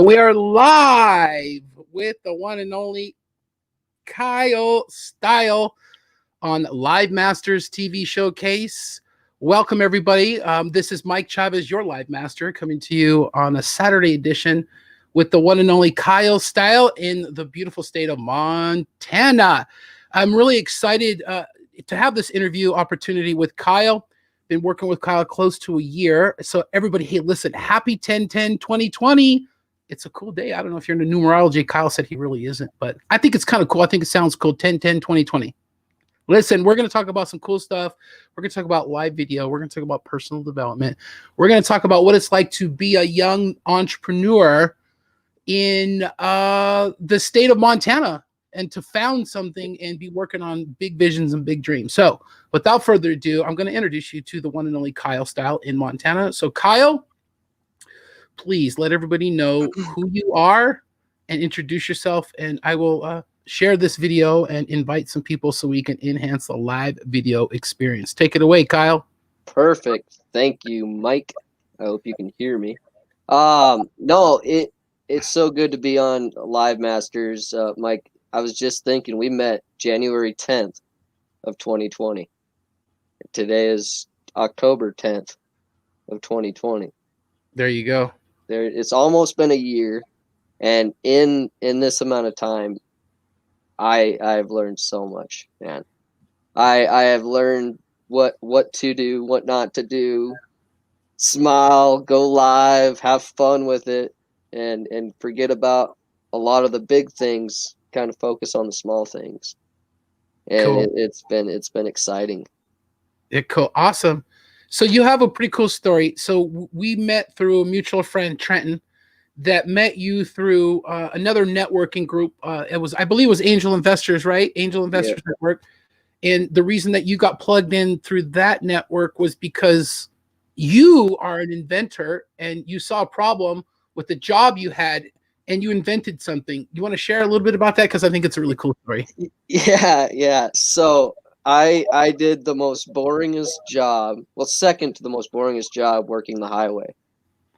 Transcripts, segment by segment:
And we are live with the one and only Kyle Style on Live Masters TV Showcase. Welcome, everybody. This is Mike Chavez, your Live Master, coming to you on a Saturday edition with the one and only Kyle Style in the beautiful state of Montana. I'm really excited to have this interview opportunity with Kyle. Been working with Kyle close to a year. So everybody, hey, listen, happy 10/10/2020. It's a cool day. I don't know if you're into numerology. Kyle said he really isn't, but I think it's kind of cool. I think it sounds cool. 10/10/2020. Listen, we're going to talk about some cool stuff. We're going to talk about live video. We're going to talk about personal development. We're going to talk about what it's like to be a young entrepreneur in the state of Montana and to found something and be working on big visions and big dreams. So without further ado, I'm going to introduce you to the one and only Kyle Style in Montana. So Kyle, please let everybody know who you are and introduce yourself, and I will share this video and invite some people so we can enhance the live video experience. Take it away, Kyle. Perfect. Thank you, Mike. I hope you can hear me. It's so good to be on Live Masters, Mike. I was just thinking we met January 10th of 2020. Today is October 10th of 2020. There you go. It's almost been a year, and in this amount of time, I've learned so much, man. I have learned what to do, what not to do, smile, go live, have fun with it, and forget about a lot of the big things, kind of focus on the small things. And cool. It's been exciting. Cool. Awesome. So you have a pretty cool story. So we met through a mutual friend, Trenton, that met you through another networking group. I believe it was Angel Investors, right? Angel Investors Network. And the reason that you got plugged in through that network was because you are an inventor and you saw a problem with the job you had and you invented something. You want to share a little bit about that? Because I think it's a really cool story. Yeah. So I did the most boringest job, second to the most boringest job working the highway.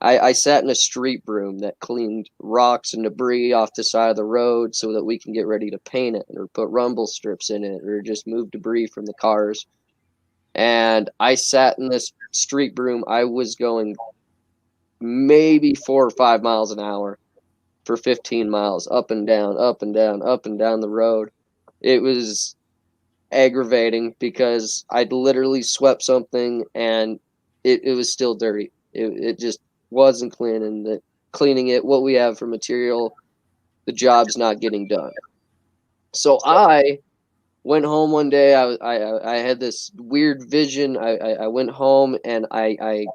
I sat in a street broom that cleaned rocks and debris off the side of the road so that we can get ready to paint it or put rumble strips in it or just move debris from the cars. And I sat in this street broom. I was going maybe 4 or 5 miles an hour for 15 miles, up and down, up and down, up and down the road. It was aggravating because I'd literally swept something and it was still dirty. It just wasn't clean, and cleaning it, what we have for material, the job's not getting done. So I went home one day. I had this weird vision. I went home and I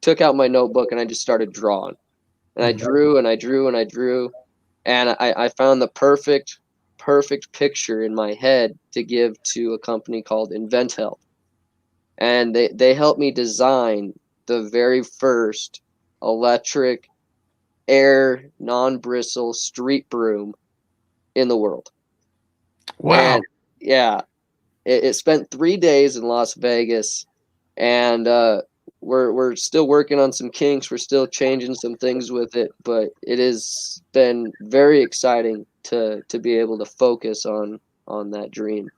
took out my notebook and I just started drawing. And I drew and I drew and I drew, and I found the perfect picture in my head to give to a company called InventHelp. And they helped me design the very first electric air non-bristle street broom in the world. Wow. And yeah, it spent 3 days in Las Vegas, and we're still working on some kinks. We're still changing some things with it, but it has been very exciting to be able to focus on that dream.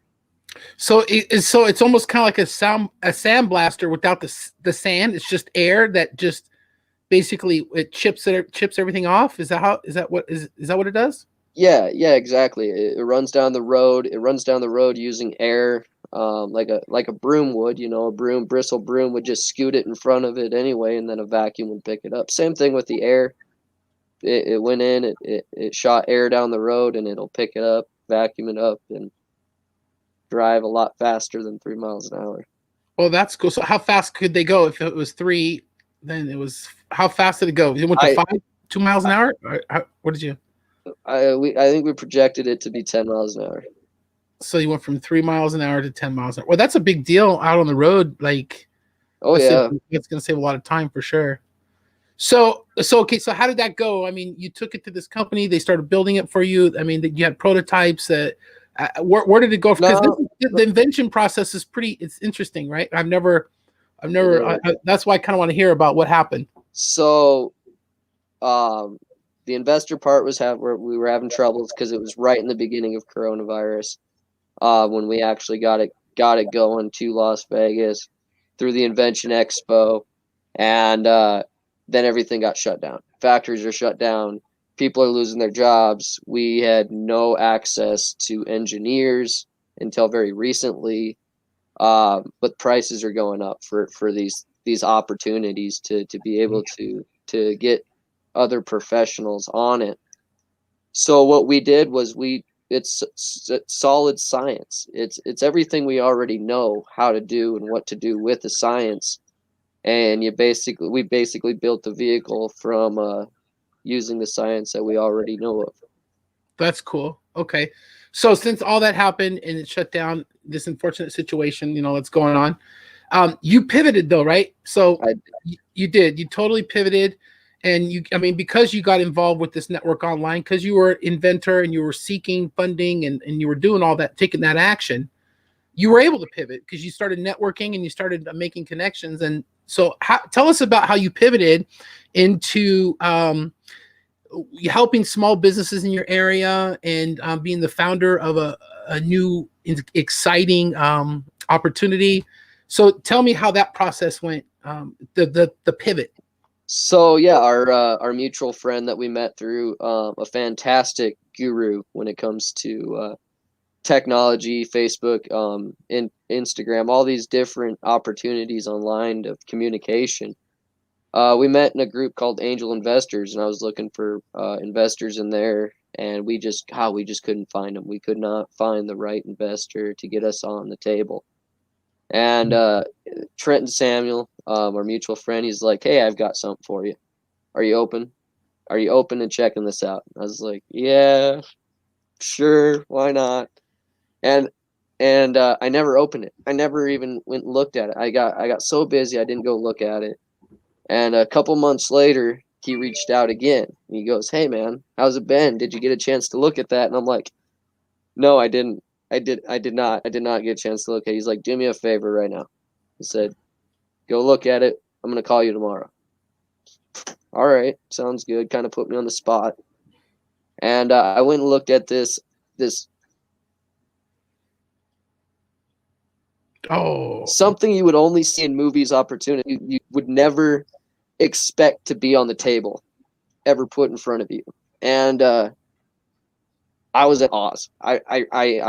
So it's almost kind of like a sandblaster without the sand. It's just air that just basically it chips everything off. Is that what it does? Yeah, exactly. It runs down the road. It runs down the road using air, like a broom would. A bristle broom would just scoot it in front of it anyway, and then a vacuum would pick it up. Same thing with the air. It went in. It shot air down the road, and it'll pick it up, vacuum it up, and drive a lot faster than 3 miles an hour. Well, that's cool. So how fast could they go? If it was 3, then it was, how fast did it go? It went to 2 miles an hour? What did you? I think we projected it to be 10 miles an hour. So you went from 3 miles an hour to 10 miles an hour. Well, that's a big deal out on the road. Like, it's going to save a lot of time for sure. So okay. So how did that go? I mean, you took it to this company. They started building it for you. I mean, you had prototypes. Where did it go? Because the invention process is it's interesting, right? I've never. That's why I kind of want to hear about what happened. So, the investor part was where we were having troubles because it was right in the beginning of coronavirus, when we actually got it going to Las Vegas through the Invention Expo, and then everything got shut down. Factories are shut down. People are losing their jobs. We had no access to engineers until very recently, but prices are going up for these opportunities to be able to get other professionals on it. So what we did was it's solid science. It's everything we already know how to do and what to do with the science, and we basically built the vehicle from using the science that we already know of. That's cool. Okay. So since all that happened and it shut down, this unfortunate situation, that's going on, you pivoted though, right? So you did. You totally pivoted, and because you got involved with this network online, because you were an inventor and you were seeking funding and you were doing all that, taking that action, you were able to pivot because you started networking and you started making connections. And so tell us about how you pivoted into helping small businesses in your area and being the founder of a new exciting opportunity. So tell me how that process went, the pivot. So yeah, our mutual friend that we met through a fantastic guru when it comes to technology, Facebook, Instagram, all these different opportunities online of communication. We met in a group called Angel Investors, and I was looking for investors in there, and we just couldn't find them. We could not find the right investor to get us on the table. And Trenton Samuel, our mutual friend, he's like, "Hey, I've got something for you. Are you open? Are you open to checking this out?" I was like, "Yeah, sure, why not?" And I never opened it. I never even went and looked at it. I got so busy I didn't go look at it. And a couple months later, he reached out again. He goes, "Hey man, how's it been? Did you get a chance to look at that?" And I'm like, "No, I didn't. I did not get a chance to look at it." He's like, "Do me a favor right now." He said, "Go look at it. I'm gonna call you tomorrow." All right, sounds good. Kind of put me on the spot. And I went and looked at this. Something you would only see in movies opportunity. You would never expect to be on the table, ever put in front of you. And I was at Oz. I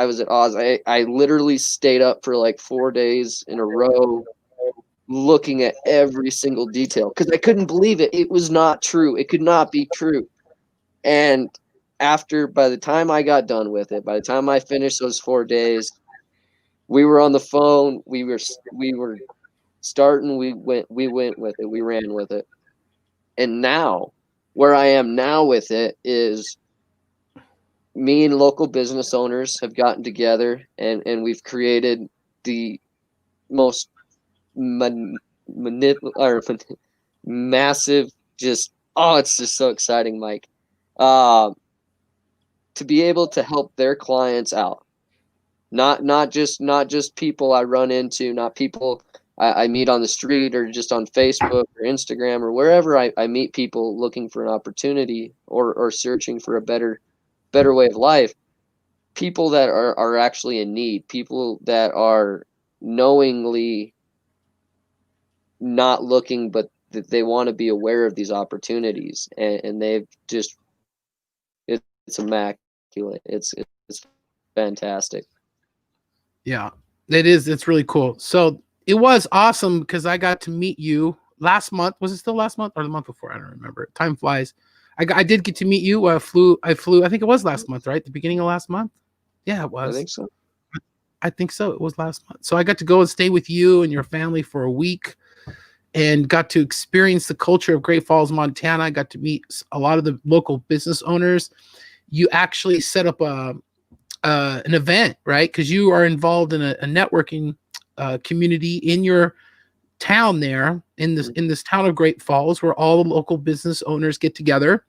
was at Oz. I literally stayed up for like 4 days in a row looking at every single detail because I couldn't believe it. It was not true. It could not be true. And by the time I got done with it, by the time I finished those 4 days, we were on the phone. We were starting. We went with it. We ran with it. And now, where I am now with it is me and local business owners have gotten together and we've created the most massive, it's just so exciting, Mike, to be able to help their clients out. Not just people I run into, not people I meet on the street or just on Facebook or Instagram or wherever I meet people looking for an opportunity or searching for a better way of life. People that are actually in need, people that are knowingly not looking, but that they want to be aware of these opportunities, and they've just it's immaculate. It's fantastic. Yeah, it is. It's really cool. So it was awesome because I got to meet you last month. Was it still last month or the month before? I don't remember. Time flies. I did get to meet you. I flew. I think it was last month, right? The beginning of last month. Yeah, it was. I think so. I think so. It was last month. So I got to go and stay with you and your family for a week and got to experience the culture of Great Falls, Montana. I got to meet a lot of the local business owners. You actually set up an event, right? Because you are involved in a networking community in your town there, in this town of Great Falls, where all the local business owners get together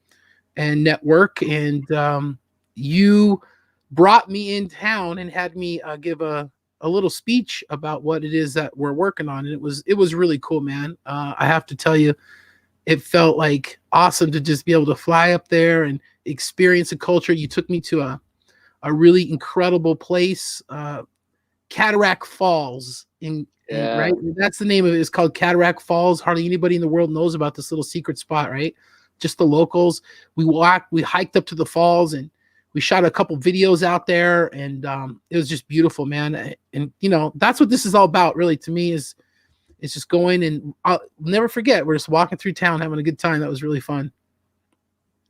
and network. And you brought me in town and had me give a little speech about what it is that we're working on. And it was really cool, man. I have to tell you, it felt like awesome to just be able to fly up there and experience the culture. You took me to a really incredible place, Cataract Falls in Yeah. right. That's the name of it. It's called Cataract Falls. Hardly anybody in the world knows about this little secret spot, right? Just the locals. We hiked up to the falls and we shot a couple videos out there, and it was just beautiful, man. And that's what this is all about, really. To me, is it's just going, and I'll never forget. We're just walking through town, having a good time. That was really fun.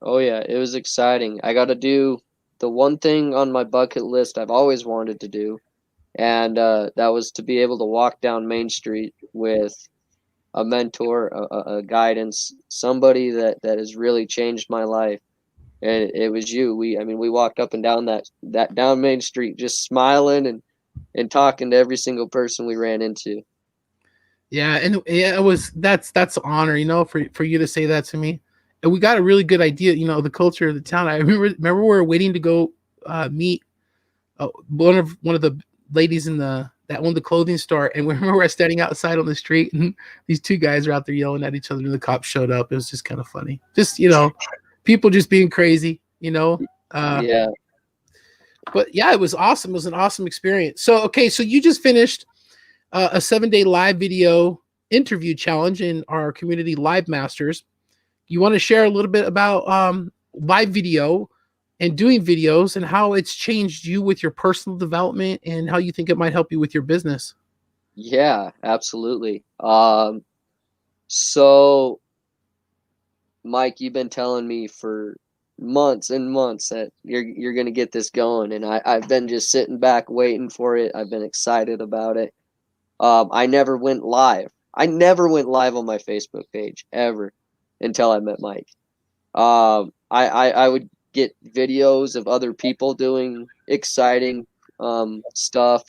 Oh yeah, it was exciting. I got to do the one thing on my bucket list I've always wanted to do, and that was to be able to walk down Main Street with a mentor, a guidance, somebody that has really changed my life. And it was you. We walked up and down that down Main Street, just smiling and talking to every single person we ran into. Yeah, and yeah, that's an honor, for you to say that to me. And we got a really good idea, the culture of the town. I remember we were waiting to go meet one of the ladies that owned the clothing store, and we remember we're standing outside on the street, and these two guys are out there yelling at each other, and the cops showed up. It was just kind of funny, just people just being crazy, Yeah. But yeah, it was awesome. It was an awesome experience. So okay, so you just finished a 7-day live video interview challenge in our community, Live Masters. You want to share a little bit about live video and doing videos and how it's changed you with your personal development and how you think it might help you with your business? Yeah, absolutely. So Mike, you've been telling me for months and months that you're gonna get this going, and I've been just sitting back waiting for it. I've been excited about it. I never went live. I never went live on my Facebook page ever until I met Mike. I would get videos of other people doing exciting stuff,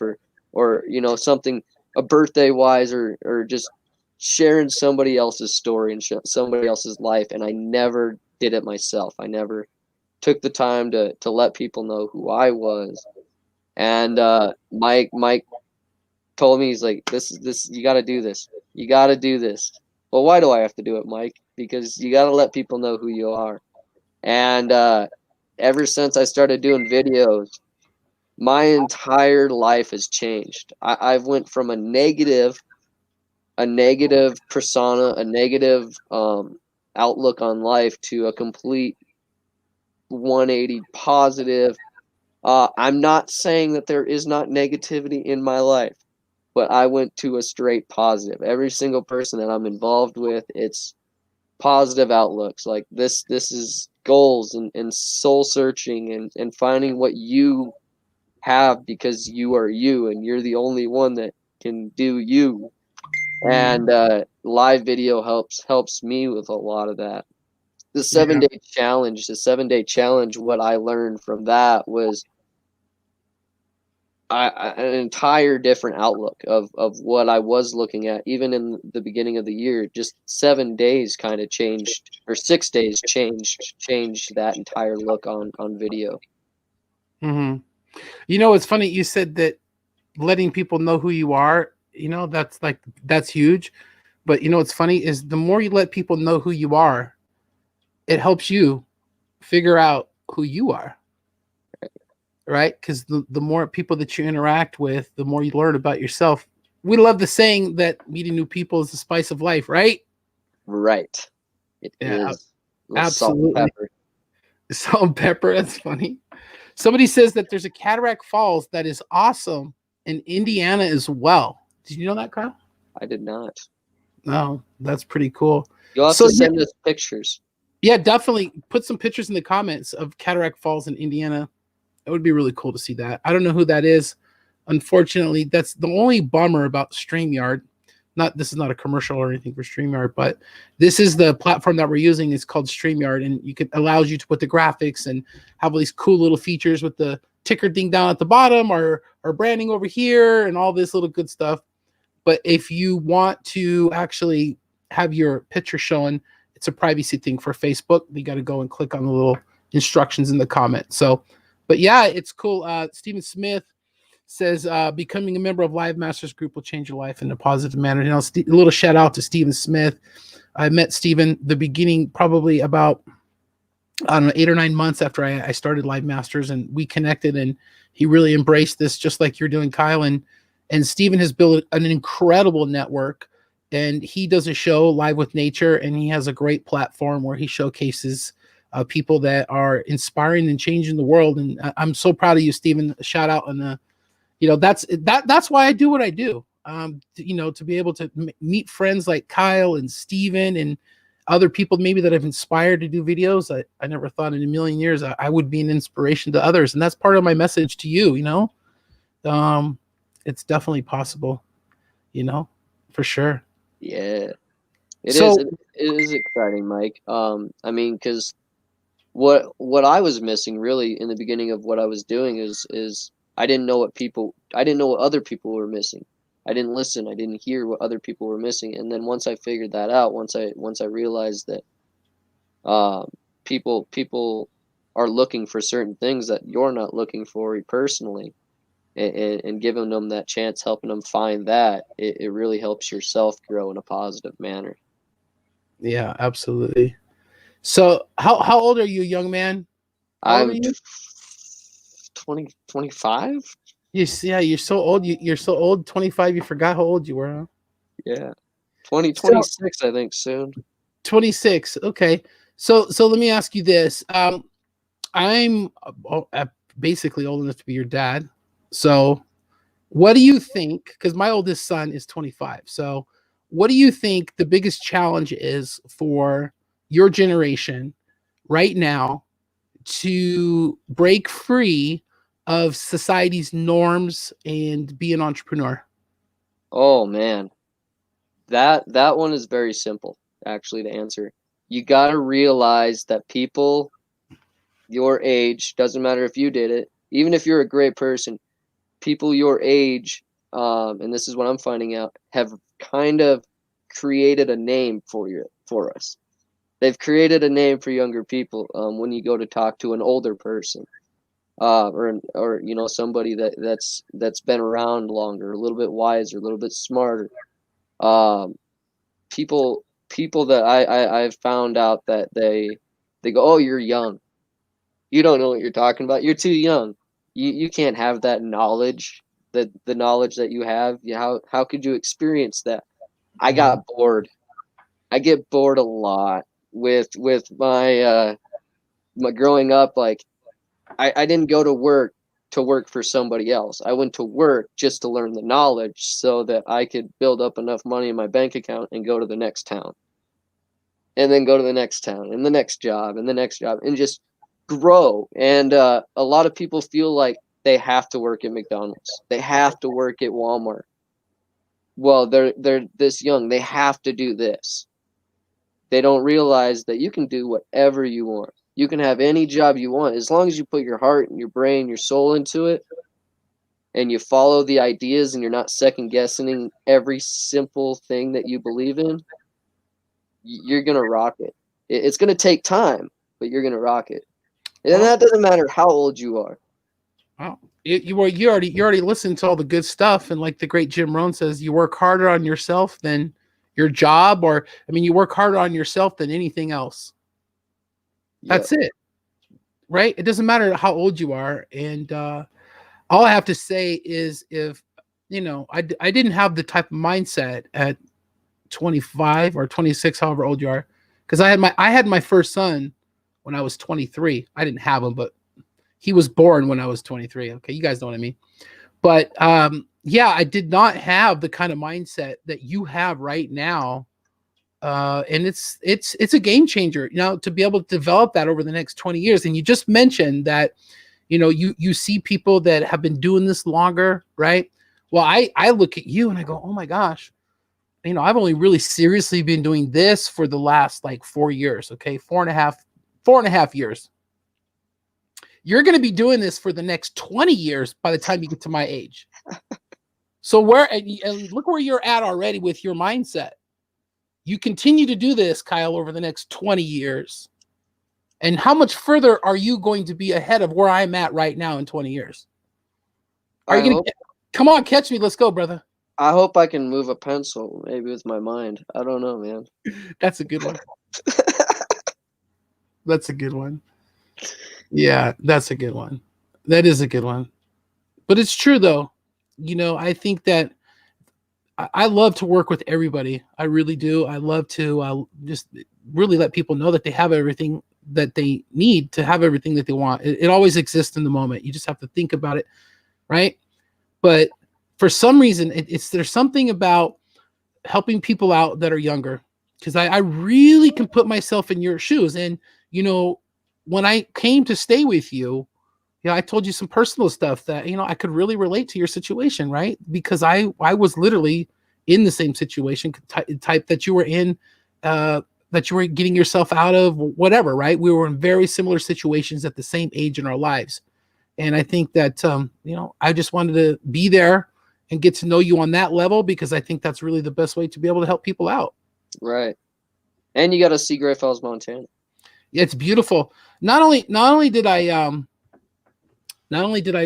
or something, a birthday wise, or just sharing somebody else's story and somebody else's life, and I never did it myself. I never took the time to let people know who I was. And Mike told me, he's like, this you got to do this. You got to do this. Well, why do I have to do it, Mike? Because you got to let people know who you are. And ever since I started doing videos, my entire life has changed. I've went from a negative persona, a negative outlook on life, to a complete 180 positive. I'm not saying that there is not negativity in my life, but I went to a straight positive. Every single person that I'm involved with, it's positive outlooks. Like this is goals and soul searching and finding what you have, because you are you and you're the only one that can do you. And live video helps me with a lot of that. The 7-day challenge, what I learned from that was an entire different outlook of what I was looking at, even in the beginning of the year. Just 7 days kind of changed, or 6 days changed that entire look on video. Mm-hmm. It's funny you said that letting people know who you are, that's huge. But what's funny is the more you let people know who you are, it helps you figure out who you are. Right? Because the more people that you interact with, the more you learn about yourself. We love the saying that meeting new people is the spice of life, right? Right. It is. Absolutely. Salt and pepper. Salt and pepper. That's funny. Somebody says that there's a Cataract Falls that is awesome in Indiana as well. Did you know that, Kyle? I did not. No, that's pretty cool. You'll have to send us pictures. Yeah, definitely put some pictures in the comments of Cataract Falls in Indiana. It would be really cool to see that. I don't know who that is. Unfortunately, that's the only bummer about StreamYard. This is not a commercial or anything for StreamYard, but this is the platform that we're using. It's called StreamYard, and allows you to put the graphics and have all these cool little features with the ticker thing down at the bottom, or branding over here, and all this little good stuff. But if you want to actually have your picture shown, it's a privacy thing for Facebook. You got to go and click on the little instructions in the comment. So, but yeah, it's cool. Stephen Smith says becoming a member of Live Masters Group will change your life in a positive manner. You know, a little shout out to Stephen Smith. I met Stephen the beginning, probably about, I don't know, 8 or 9 months after I started Live Masters, and we connected, and he really embraced this just like you're doing, Kyle. And Stephen has built an incredible network, and he does a show, Live with Nature, and he has a great platform where he showcases people that are inspiring and changing the world. And I'm so proud of you, Stephen. Shout out. And that's why I do what I do. To be able to meet friends like Kyle and Stephen and other people maybe that have inspired to do videos. I never thought in a million years I would be an inspiration to others. And that's part of my message to you, it's definitely possible, for sure. Yeah, it is exciting, Mike. I mean, because what I was missing really in the beginning of what I was doing is I didn't know what other people were missing. I didn't listen. I didn't hear what other people were missing. And then once I figured that out, once I realized that people are looking for certain things that you're not looking for personally, and giving them that chance, helping them find that, it really helps yourself grow in a positive manner. Yeah, absolutely. So how old are you, young man? How old I'm are you? 25. You're so old. You're so old. 25. You forgot how old you were, huh? Yeah, 26, I think, soon. 26. Okay. So let me ask you this. I'm basically old enough to be your dad. So what do you think? Because my oldest son is 25. So what do you think the biggest challenge is for your generation right now to break free of society's norms and be an entrepreneur? Oh man, that one is very simple actually to answer. You got to realize that people your age, doesn't matter if you did it, even if you're a great person, people your age, and this is what I'm finding out, have kind of created a name for us. They've created a name for younger people. When you go to talk to an older person, or somebody that's been around longer, a little bit wiser, a little bit smarter, people that I've found out that they go, oh, you're young, you don't know what you're talking about, you're too young, you can't have that knowledge, the knowledge that you have. How could you experience that? I got bored. I get bored a lot with my growing up. Like, I didn't go to work for somebody else. I went to work just to learn the knowledge so that I could build up enough money in my bank account and go to the next town, and then go to the next town and the next job and the next job, and just grow. And a lot of people feel like they have to work at McDonald's. They have to work at Walmart. Well, they're this young. They have to do this. They don't realize that you can do whatever you want. You can have any job you want as long as you put your heart and your brain, your soul into it, and you follow the ideas, and you're not second guessing every simple thing that you believe in. You're gonna rock it. It's gonna take time, but you're gonna rock it. And that doesn't matter how old you are. Wow. You already listened to all the good stuff, and like the great Jim Rohn says, you work harder on yourself than your job, you work harder on yourself than anything else. That's it, right? It doesn't matter how old you are. And all I have to say is, if I didn't have the type of mindset at 25 or 26, however old you are, because I had my first son when I was 23. I didn't have him, but he was born when I was 23. Okay, you guys know what I mean. But I did not have the kind of mindset that you have right now. And it's a game changer, to be able to develop that over the next 20 years. And you just mentioned that, you see people that have been doing this longer, right? Well, I look at you and I go, oh my gosh, I've only really seriously been doing this for the last like 4 years. Okay. 4.5 years. You're going to be doing this for the next 20 years by the time you get to my age. So and look where you're at already with your mindset. You continue to do this, Kyle, over the next 20 years. And how much further are you going to be ahead of where I'm at right now in 20 years? Are I you gonna hope come on, catch me? Let's go, brother. I hope I can move a pencil, maybe with my mind. I don't know, man. That's a good one. That's a good one. Yeah, that's a good one. That is a good one. But it's true though. I think that I love to work with everybody. I really do. I love to just really let people know that they have everything that they need to have everything that they want. It always exists in the moment. You just have to think about it, right? But for some reason, there's something about helping people out that are younger, because I really can put myself in your shoes. And when I came to stay with you, I told you some personal stuff that I could really relate to your situation, right? Because I was literally in the same situation type that you were in, that you were getting yourself out of, whatever, right? We were in very similar situations at the same age in our lives, and I think that I just wanted to be there and get to know you on that level, because I think that's really the best way to be able to help people out. Right. And you got to see Great Falls, Montana. Yeah, it's beautiful. Not only did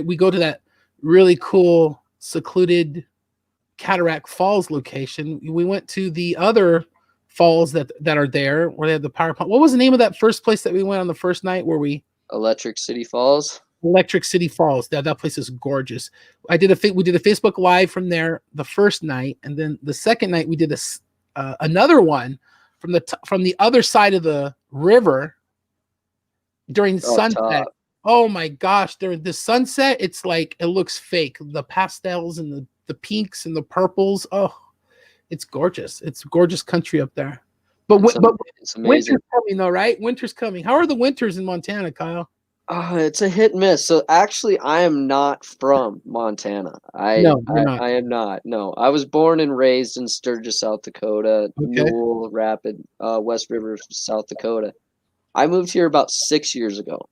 we go to that really cool secluded Cataract Falls location, we went to the other falls that are there where they have the power pump. What was the name of that first place that we went on the first night where we Electric City Falls. Electric City Falls. That place is gorgeous. We did a Facebook Live from there the first night, and then the second night we did another one from the other side of the river during sunset. Oh my gosh, during the sunset, it's like it looks fake. The pastels and the pinks and the purples. Oh, it's gorgeous. It's gorgeous country up there. But it's amazing. Winter's coming though, right? Winter's coming. How are the winters in Montana, Kyle? It's a hit and miss. So actually, I am not from Montana. No, you're not. I am not. No, I was born and raised in Sturgis, South Dakota, Okay. Newell, Rapid, West River, South Dakota. I moved here about 6 years ago,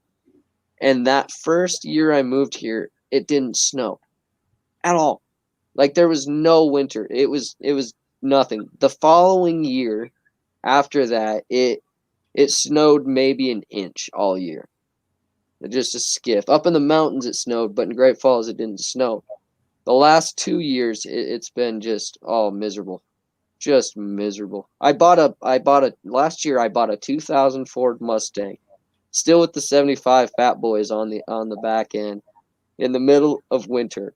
and that first year I moved here, it didn't snow at all. Like there was no winter. It was nothing. The following year, after that, it snowed maybe an inch all year. Just a skiff. Up in the mountains it snowed, but in Great Falls it didn't snow. The last 2 years it's been just miserable. Just miserable. Last year I bought a 2000 Ford Mustang, still with the 75 Fat Boys on the back end, in the middle of winter.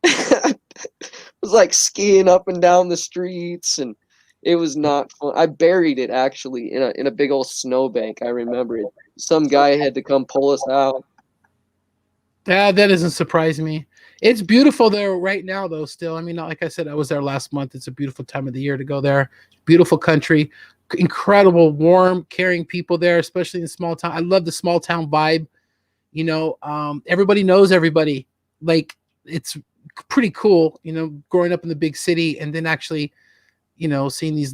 It was like skiing up and down the streets, and it was not fun. I buried it actually in a big old snowbank. I remember it. Some guy had to come pull us out. That doesn't surprise me. It's beautiful there right now, though. Still, I mean, like I said, I was there last month. It's a beautiful time of the year to go there. Beautiful country, incredible, warm, caring people there, especially in small town. I love the small town vibe. Everybody knows everybody. Like it's pretty cool. Growing up in the big city and then actually, seeing these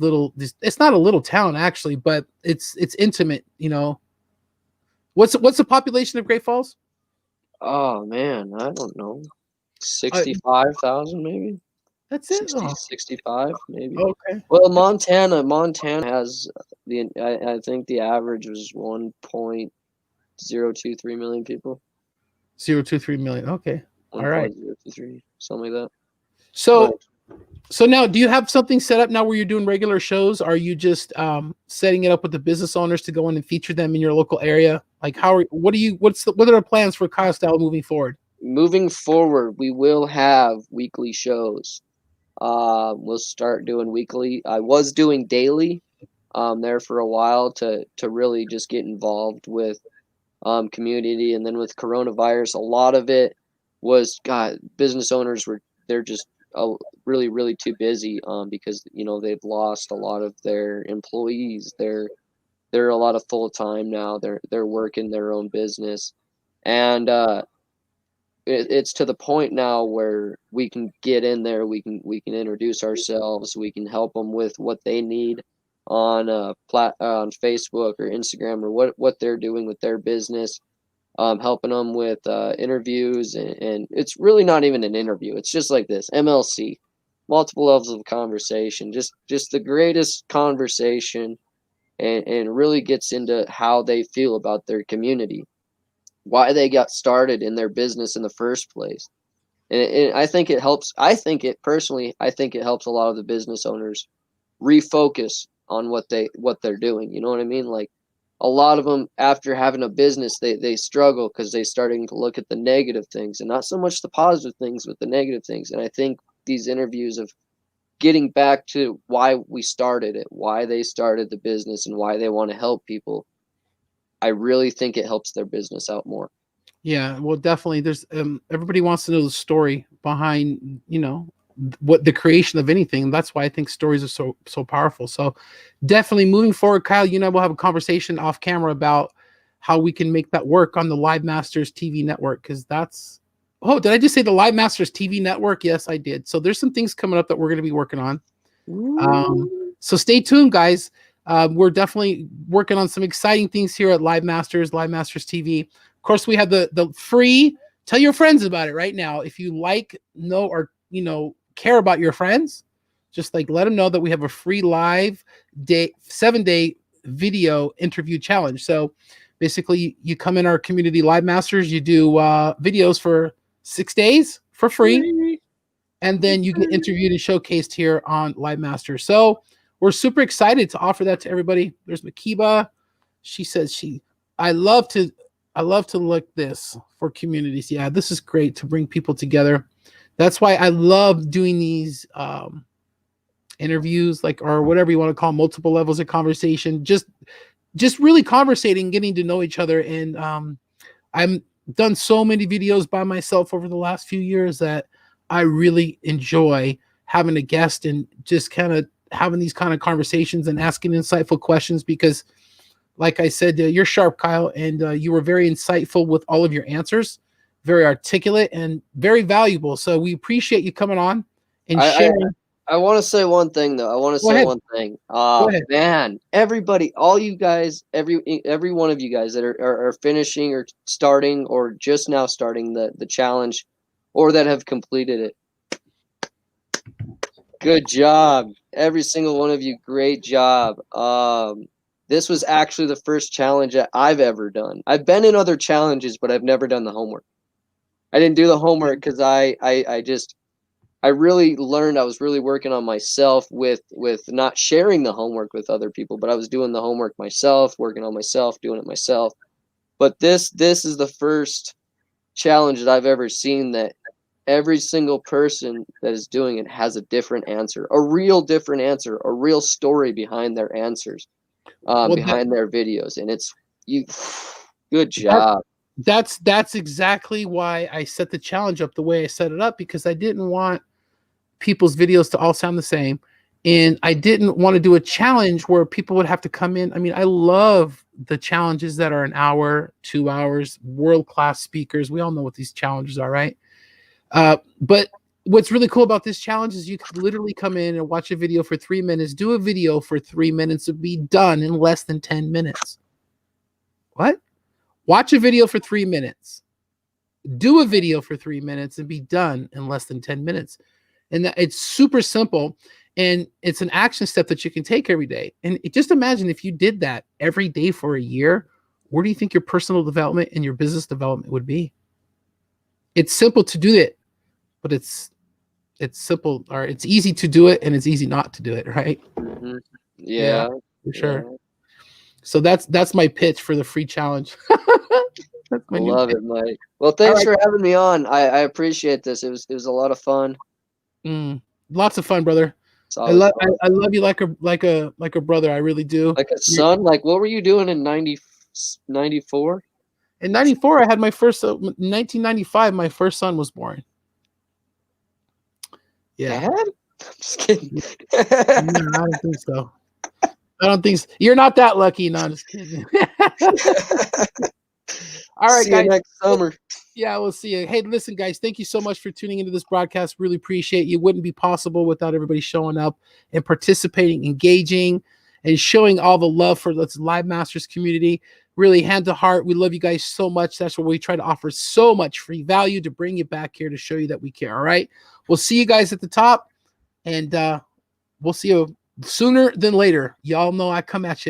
it's not a little town actually, but it's intimate. What's the population of Great Falls? Oh man, I don't know. 65,000 maybe. That's it. 65 maybe. Okay. Well, Montana has I think the average was 1.023 million people. 0.23 million. Okay. All right. 1.023, something like that. So now, do you have something set up now where you're doing regular shows? Are you just setting it up with the business owners to go in and feature them in your local area? Like, what are the plans for Kyle Style moving forward? Moving forward, we will have weekly shows. We'll start doing weekly. I was doing daily there for a while to really just get involved with community, and then with coronavirus, a lot of it was business owners they're just really, really too busy because they've lost a lot of their employees. They're a lot of full time now. They're working their own business, and it's to the point now where we can get in there. We can introduce ourselves. We can help them with what they need on on Facebook or Instagram, or what they're doing with their business. Helping them with interviews, and it's really not even an interview. It's just like this MLC, multiple levels of conversation, just the greatest conversation, and really gets into how they feel about their community, why they got started in their business in the first place. And I think it helps. I think it helps a lot of the business owners refocus on what they're doing. You know what I mean? Like a lot of them, after having a business, they struggle because they're starting to look at the negative things and not so much the positive things, but the negative things. And I think these interviews of getting back to why we started it, why they started the business, and why they want to help people, I really think it helps their business out more. Yeah, well, definitely. There's everybody wants to know the story behind, what the creation of anything. That's why I think stories are so powerful. So, definitely moving forward, Kyle, you and I will have a conversation off camera about how we can make that work on the Live Masters TV network. Because that's, oh, did I just say the Live Masters TV network? Yes, I did. So there's some things coming up that we're going to be working on. So stay tuned, guys. We're definitely working on some exciting things here at Live Masters TV. Of course, we have the free. Tell your friends about it right now. If you know, or care about your friends, just like let them know that we have a free live 7-day video interview challenge. So basically, you come in our community Live Masters, you do videos for 6 days for free, and then you get interviewed and showcased here on Live Masters. So we're super excited to offer that to everybody. There's Makiba. She says I love to look this for communities. Yeah, this is great to bring people together. That's why I love doing these interviews, or whatever you want to call multiple levels of conversation. Just really conversating, getting to know each other. And I'm done so many videos by myself over the last few years that I really enjoy having a guest and just kind of having these kind of conversations and asking insightful questions, because like I said, you're sharp, Kyle, and you were very insightful with all of your answers, very articulate and very valuable. So we appreciate you coming on and sharing. I want to say one thing, though. Go ahead. Man, everybody, all you guys, every one of you guys that are finishing or starting or just now starting the challenge, or that have completed it, good job. Every single one of you, great job. This was actually the first challenge that I've ever done. I've been in other challenges, but I've never done the homework. I didn't do the homework because I really learned. I was really working on myself with not sharing the homework with other people, but I was doing the homework myself, working on myself, doing it myself. But this is the first challenge that I've ever seen that every single person that is doing it has a different answer, a real different answer, a real story behind their answers, behind their videos. And it's good job. That's exactly why I set the challenge up the way I set it up, because I didn't want people's videos to all sound the same. And I didn't want to do a challenge where people would have to come in. I mean, I love the challenges that are an hour, 2 hours, world-class speakers. We all know what these challenges are, right? But what's really cool about this challenge is you can literally come in and watch a video for 3 minutes, do a video for 3 minutes, and be done in less than 10 minutes. What? Watch a video for 3 minutes, do a video for 3 minutes, and be done in less than 10 minutes. And it's super simple. And it's an action step that you can take every day. And just imagine if you did that every day for a year, where do you think your personal development and your business development would be? It's simple to do it, but it's simple, or it's easy to do it and it's easy not to do it, right? Mm-hmm. Yeah, for sure. Yeah. So that's my pitch for the free challenge. I love it, Mike. Well, thanks for having me on. I appreciate this. It was a lot of fun. Lots of fun, brother. I love you like a brother. I really do. Like a son. Like, what were you doing in 94? In 94, I had my first. 1995, my first son was born. Yeah. Dad? I'm just kidding. No, I don't think so. I don't think so. You're not that lucky. No, I'm just kidding. All right, see guys. You next summer. Yeah, we'll see you. Hey, listen, guys, thank you so much for tuning into this broadcast. Really appreciate you. Wouldn't be possible without everybody showing up and participating, engaging, and showing all the love for this Live Masters community. Really, hand to heart. We love you guys so much. That's what we try to offer, so much free value to bring you back here to show you that we care. All right. We'll see you guys at the top, and we'll see you sooner than later. Y'all know I come at you